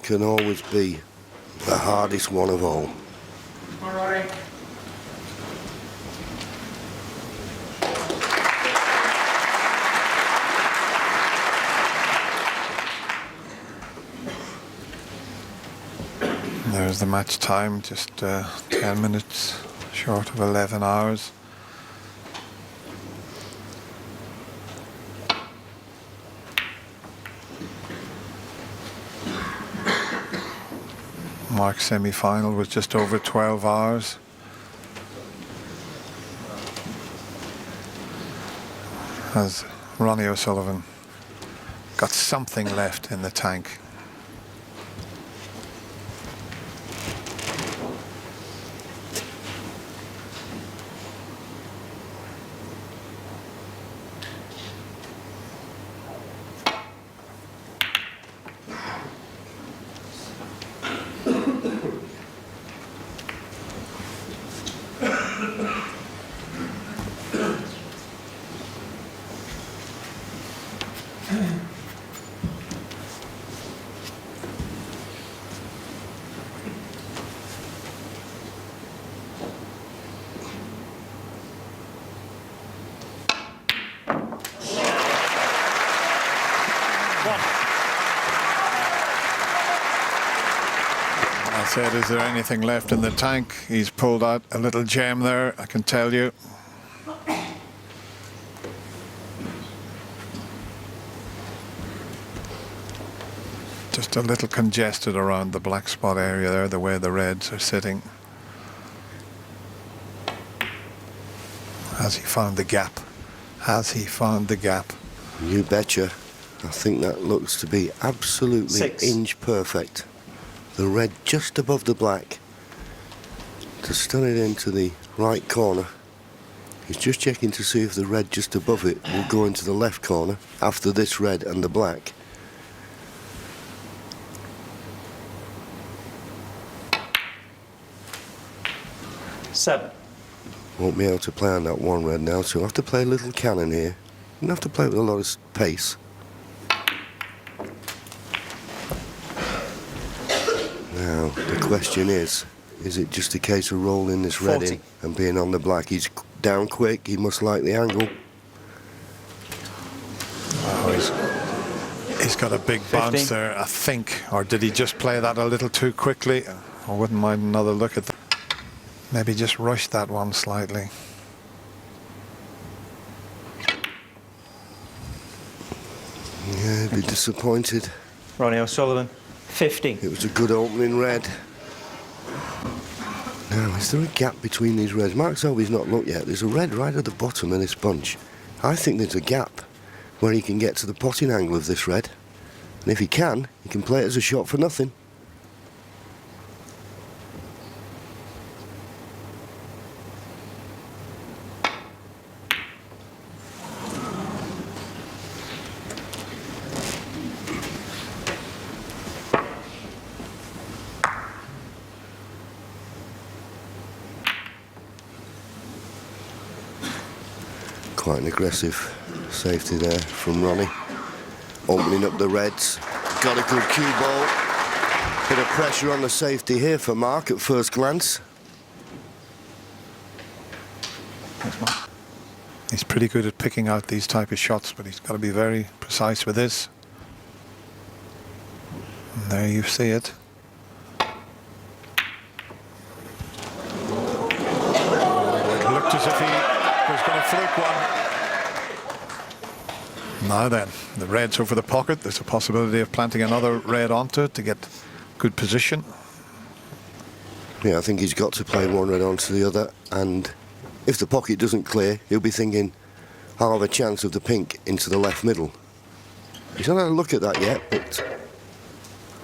can always be the hardest one of all. Come on, Ronnie. There's the match time, just 10 minutes short of 11 hours. Mark's semi-final was just over 12 hours. Has Ronnie O'Sullivan got something left in the tank? I said, is there anything left in the tank? He's pulled out a little gem there, I can tell you. Just a little congested around the black spot area there, the way the reds are sitting. Has he found the gap? Has he found the gap? You betcha. I think that looks to be absolutely 6. inch perfect. The red just above the black to stun it into the right corner. He's just checking to see if the red just above it will go into the left corner after this red and the black. Seven. Won't be able to play on that one red now, so I'll have to play a little cannon here. You'll have to play with a lot of pace. Now, the question is it just a case of rolling this red 40. in and being on the black? He's down quick, he must like the angle. Oh, he's got a big 15. bounce there, I think. Or did he just play that a little too quickly? I wouldn't mind another look at that. Maybe just rush that one slightly. Yeah, he'd be disappointed. Ronnie O'Sullivan. 15. It was a good opening red. Now, is there a gap between these reds? Mark Selby's not looked yet. There's a red right at the bottom of this bunch. I think there's a gap where he can get to the potting angle of this red. And if he can play it as a shot for nothing. Quite an aggressive safety there from Ronnie. Opening up the reds. Got a good cue ball. Bit of pressure on the safety here for Mark at first glance. He's pretty good at picking out these type of shots, but he's got to be very precise with this. And there you see it. It looked as if he was going to fluke one. Now then, the red's over the pocket. There's a possibility of planting another red onto it to get good position. Yeah, I think he's got to play one red onto the other, and if the pocket doesn't clear, he'll be thinking, I'll have a chance of the pink into the left middle. He's not had a look at that yet, but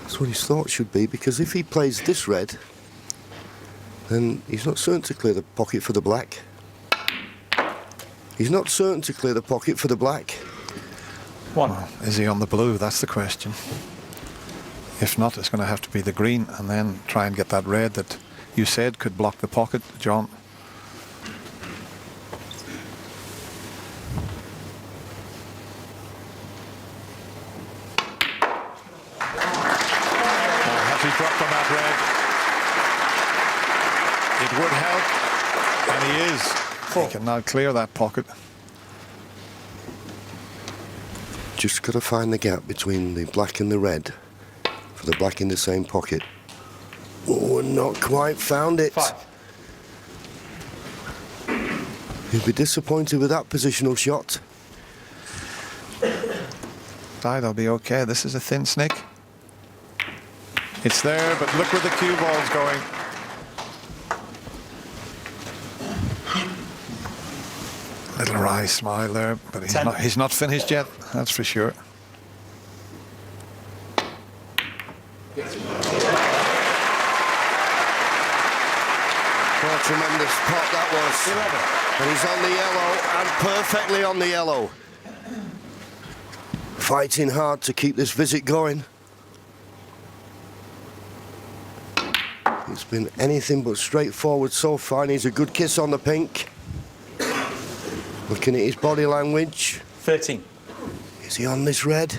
that's what his thought should be, because if he plays this red, then he's not certain to clear the pocket for the black. He's not certain to clear the pocket for the black. 1. Well, is he on the blue? That's the question. If not, it's going to have to be the green and then try and get that red that you said could block the pocket, John. he's dropped on that red. It would help, and he is. He can now clear that pocket. Just got to find the gap between the black and the red for the black in the same pocket. Oh, not quite found it. 5. He'll be disappointed with that positional shot. I'll be okay. This is a thin snick. It's there, but look where the cue ball's going. Little wry smile there, but he's not finished yet, that's for sure. What a tremendous pot that was. 11. And he's on the yellow, and perfectly on the yellow. Fighting hard to keep this visit going. It's been anything but straightforward so far, and he's a good kiss on the pink. Looking at his body language. 13. Is he on this red?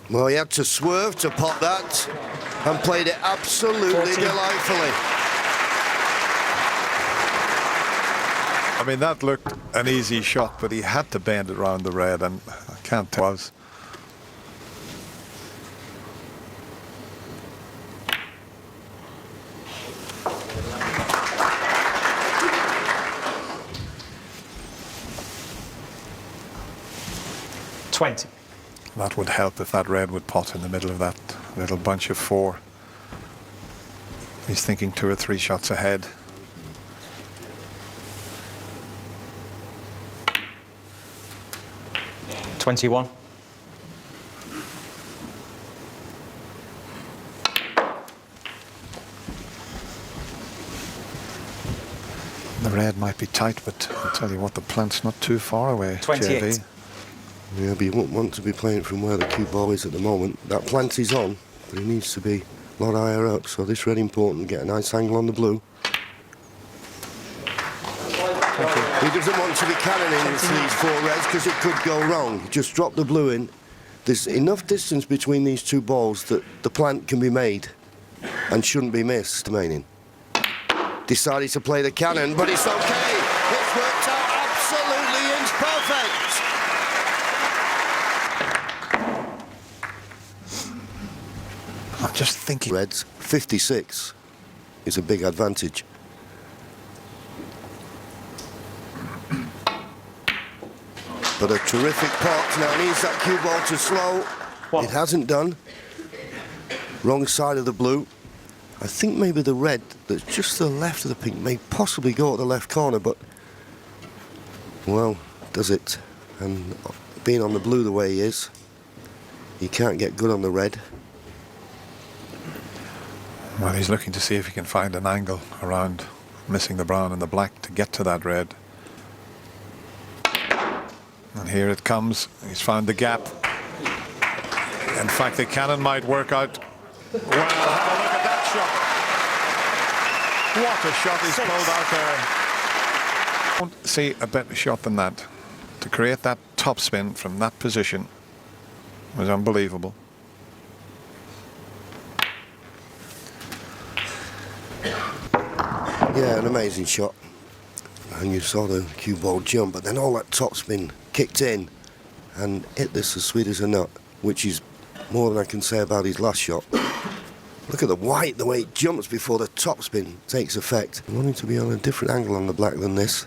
Well, he had to swerve to pot that and played it absolutely 14. delightfully. I mean, that looked an easy shot, but he had to bend it round the red, and I can't tell. It was. That would help if that red would pot in the middle of that little bunch of 4. He's thinking 2 or 3 shots ahead. $21. The red might be tight, but I'll tell you what, the plant's not too far away. 28. JV. Yeah, but you won't want to be playing from where the cue ball is at the moment. That plant is on, but it needs to be a lot higher up, so this red important. Get a nice angle on the blue. He doesn't want to be cannoning into these 4 reds because it could go wrong. Just drop the blue in. There's enough distance between these 2 balls that the plant can be made and shouldn't be missed. Remaining. Decided to play the cannon, but it's okay. It's worked out absolutely inch perfect. I'm just thinking. Reds, 56 is a big advantage. But a terrific pot. Now needs that cue ball to slow. What? It hasn't done. Wrong side of the blue. I think maybe the red that's just to the left of the pink may possibly go at the left corner, but well, does it? And being on the blue the way he is, he can't get good on the red. Well, he's looking to see if he can find an angle around missing the brown and the black to get to that red. And here it comes. He's found the gap. In fact, the cannon might work out. Well, have a look at that shot. What a shot he's pulled out there. I don't see a better shot than that. To create that topspin from that position was unbelievable. Yeah, an amazing shot. And you saw the cue ball jump, but then all that topspin kicked in and hit this as sweet as a nut, which is more than I can say about his last shot. Look at the white, the way it jumps before the topspin takes effect. I want him to be on a different angle on the black than this.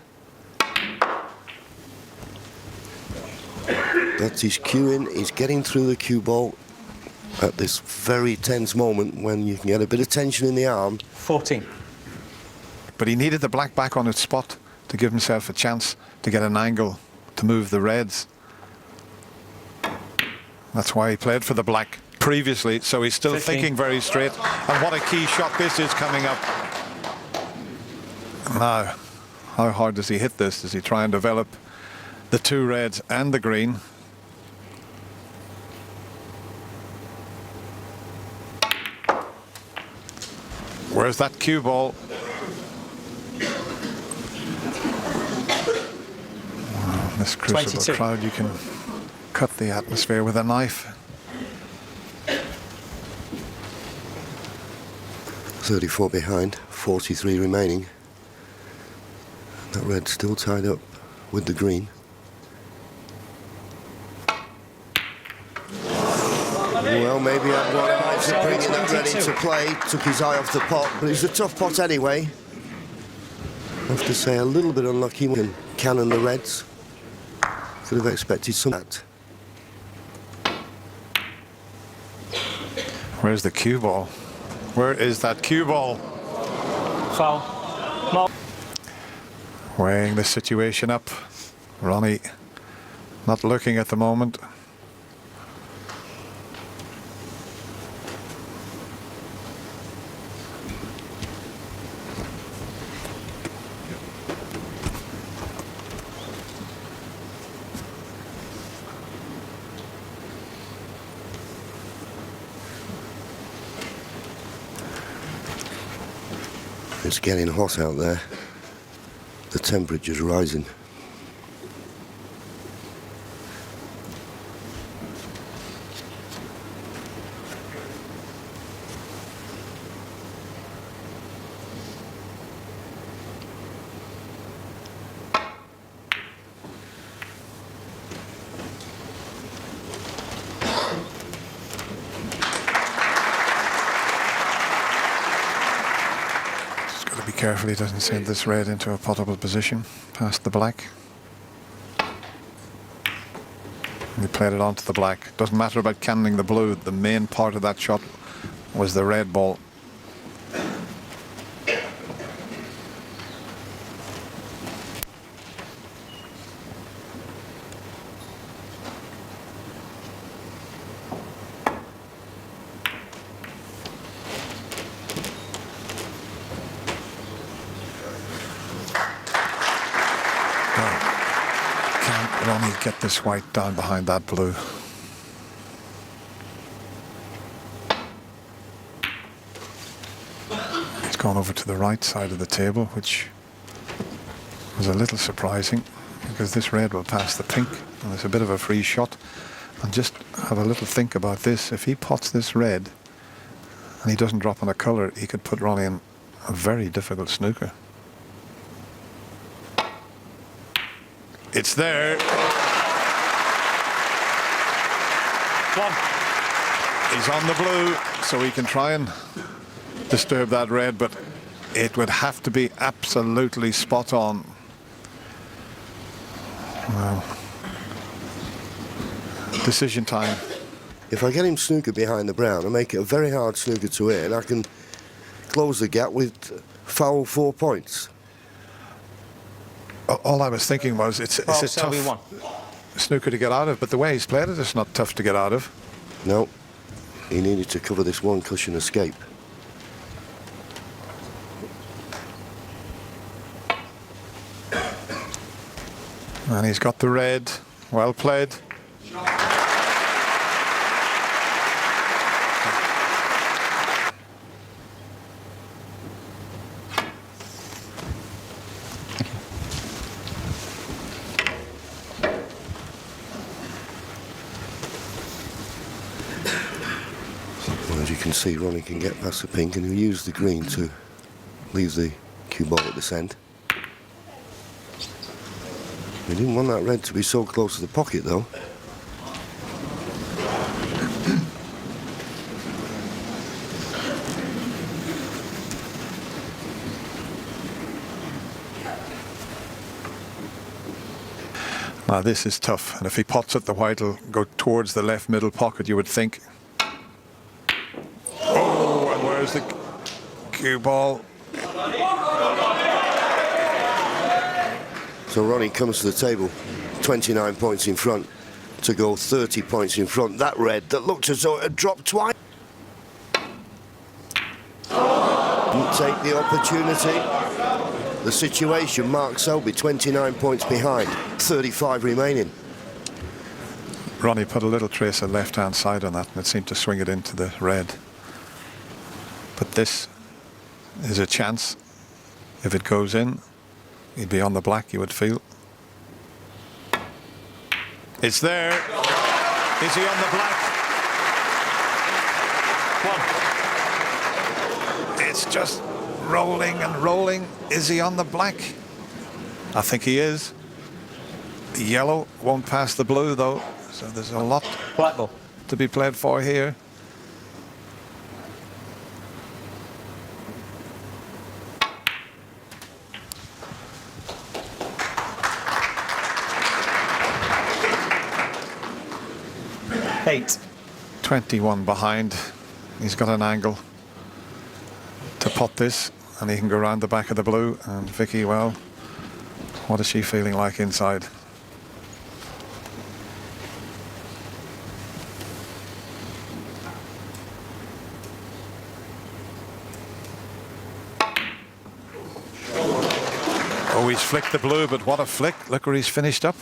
But he's cueing, he's getting through the cue ball at this very tense moment when you can get a bit of tension in the arm. 14. But he needed the black back on its spot to give himself a chance to get an angle to move the reds. That's why he played for the black previously, so he's still 15. thinking very straight. And what a key shot this is coming up. Now, how hard does he hit this? Does he try and develop the 2 reds and the green? Where's that cue ball? This crucible 22. crowd, you can cut the atmosphere with a knife. 34 behind, 43 remaining. That red's still tied up with the green. Well, maybe had one chance of bringing that red into play. Took his eye off the pot, but it's a tough pot anyway. I have to say, a little bit unlucky when cannon the reds. Could have expected some of that. Where's the cue ball? Where is that cue ball? Foul. Mark. Weighing the situation up. Ronnie not looking at the moment. It's getting hot out there. The temperature's rising. Be careful he doesn't send this red into a potable position past the black. He played it onto the black. Doesn't matter about cannoning the blue. The main part of that shot was the red ball. Ronnie get this white down behind that blue. It's gone over to the right side of the table, which was a little surprising because this red will pass the pink and it's a bit of a free shot. And just have a little think about this. If he pots this red and he doesn't drop on a colour, he could put Ronnie in a very difficult snooker. It's there. One. He's on the blue, so he can try and disturb that red, but it would have to be absolutely spot on. Well, decision time. If I get him snooker behind the brown and make it a very hard snooker to hit, I can close the gap with foul 4 points. All I was thinking was it's a tough snooker to get out of, but the way he's played it, it's not tough to get out of. No, he needed to cover this one cushion escape. And he's got the red. Well played. Well, as you can see, Ronnie can get past the pink and he'll use the green to leave the cue ball at this end. We didn't want that red to be so close to the pocket, though. Now this is tough, and if he pots it, the white will go towards the left middle pocket, you would think. Oh, and where's the cue ball? So Ronnie comes to the table 29 points in front to go 30 points in front. That red that looked as though it had dropped twice. Didn't take the opportunity. The situation, Mark Selby 29 points behind, 35 remaining. Ronnie put a little trace of left-hand side on that, and it seemed to swing it into the red. But this is a chance. If it goes in, he'd be on the black, you would feel. It's there. Is he on the black? 1. It's just rolling and rolling. Is he on the black? I think he is. The yellow won't pass the blue though, so there's a lot Black ball. to be played for here. Eight. 21 behind. He's got an angle to pot this, and he can go around the back of the blue. And Vicky, well, what is she feeling like inside? Oh, he's flicked the blue, but what a flick. Look where he's finished up.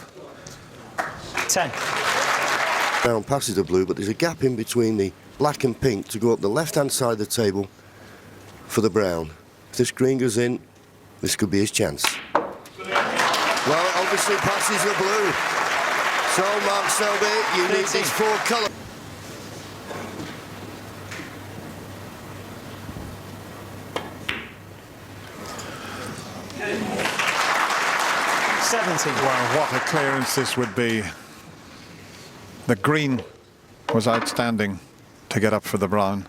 10. Brown passes the blue, but there's a gap in between the black and pink to go up the left-hand side of the table for the brown. If this green goes in, this could be his chance. Well, obviously passes the blue. So, Mark Selby, you need 13. these 4 colours. Well, what a clearance this would be. The green was outstanding to get up for the brown.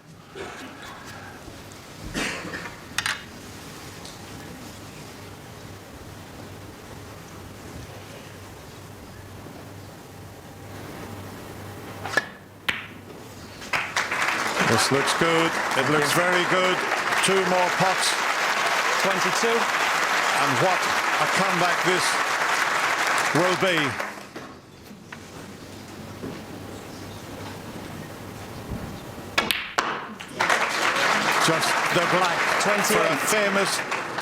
This looks good. It looks very good. 2 more pots. 22. And what a comeback this will be. Just the black 28. for a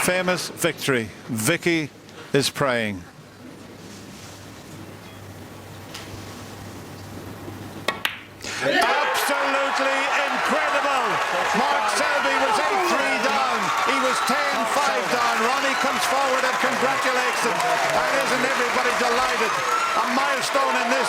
famous victory. Vicky is praying. Absolutely incredible. Mark Selby was 8-3 down. He was 10-5 down. Ronnie comes forward and congratulates him. And isn't everybody delighted? A milestone in this